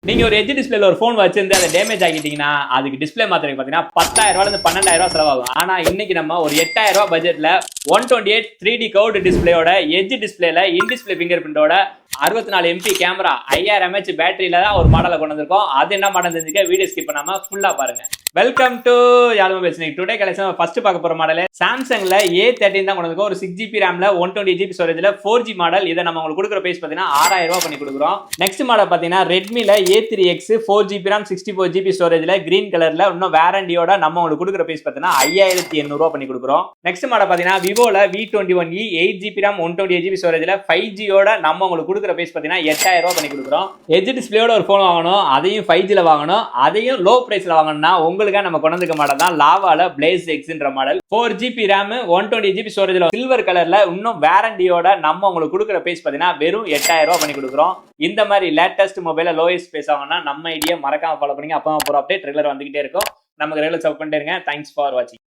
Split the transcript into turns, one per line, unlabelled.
நீங்க ஒரு எட்ஜ் டிஸ்பிளேல ஒரு போன் வச்சிருந்து அதை டேமேஜ் ஆகிட்டீங்கன்னா அதுக்கு டிஸ்பிளே மாத்திரம் பாத்தீங்கன்னா 10,000 ரூபாயிலிருந்து 12,000 ரூபாய் செலவாகும். ஆனா இன்னைக்கு நம்ம ஒரு 8,000 ரூபாய் பட்ஜெட்ல 128 3D கர்வ்டு டிஸ்பிளேயோட எட்ஜ் டிஸ்பிளேல இன் டிஸ்பிளே பிங்கர் பிரிண்டோட 64 MP கேமரா 5000 mAh பேட்டரியில தான் ஒரு மாடலை கொண்டு வந்திருக்கோம். அது என்ன மாடல் தெரிஞ்சுக்க வீடியோ ஸ்கிப் பண்ணாம ஃபுல்லா பாருங்க. வெல்கம் டு யாழ் மொபைல்ஸ். டுடே கலெக்ஷன் ஃபர்ஸ்ட் பார்க்க போற மாடல் சாம்சங்ல A13 தான் கொண்டு வந்திருக்கோம். ஒரு 6GB ரேம்ல 128GB ஸ்டோரேஜ்ல 4G மாடல். இதை நம்ம உங்களுக்கு கொடுக்குற பிரைஸ் பாத்தீங்கன்னா 6000 ரூபாய் பண்ணி கொடுக்குறோம். நெக்ஸ்ட் மாடல் பாத்தீங்கன்னா ரெட்மில A3X 4GB RAM 64GB ஸ்டோரேஜ்ல green கலர்ல இன்னும் வாரண்டியோட நம்ம உங்களுக்கு கொடுக்குற பிரைஸ் பாத்தீங்கன்னா 5800 ரூபாய் பண்ணி கொடுக்குறோம். நெக்ஸ்ட் மாடல் பாத்தீங்கன்னா விவோல V21e 8GB RAM 128GB ஸ்டோரேஜ்ல 5Gயோட நம்ம உங்களுக்கு கொடுக்குற பிரைஸ் பாத்தீங்கன்னா 8000 ரூபாய் பண்ணி கொடுக்குறோம். எட்ஜ் டிஸ்பிளேயோட ஒரு போன் வாங்கணும், அதையும் 5Gல வாங்கணும், அதையும் லோ பிரைஸ்ல வாங்கணும்னா உங்களுக்காக நம்ம கொண்டு வந்திருக்க மாடல் தான் லாவால Blaze Xன்ற மாடல். 4GB RAM 128GB ஸ்டோரேஜ்ல சில்வர் கலர்ல இன்னும் வாரண்டியோட நம்ம உங்களுக்கு கொடுக்குற பிரைஸ் பாத்தீங்கன்னா வெறும் 8000 ரூபாய் பண்ணி கொடுக்குறோம். இந்த மாதிரி லேட்டஸ்ட் மொபைல லோயஸ்ட் பிரைஸ் வாங்கணும்னா நம்ம ஐடியா மறக்காம ஃபாலோ பண்ணி அப்போ போற அப்டேட் ரெகுலர் வந்துகிட்டே இருக்கும். நமக்கு ரெகுலர் சப்போர்ட் பண்ணிட்டே இருங்க. தேங்க்ஸ் ஃபார் வாட்சிங்.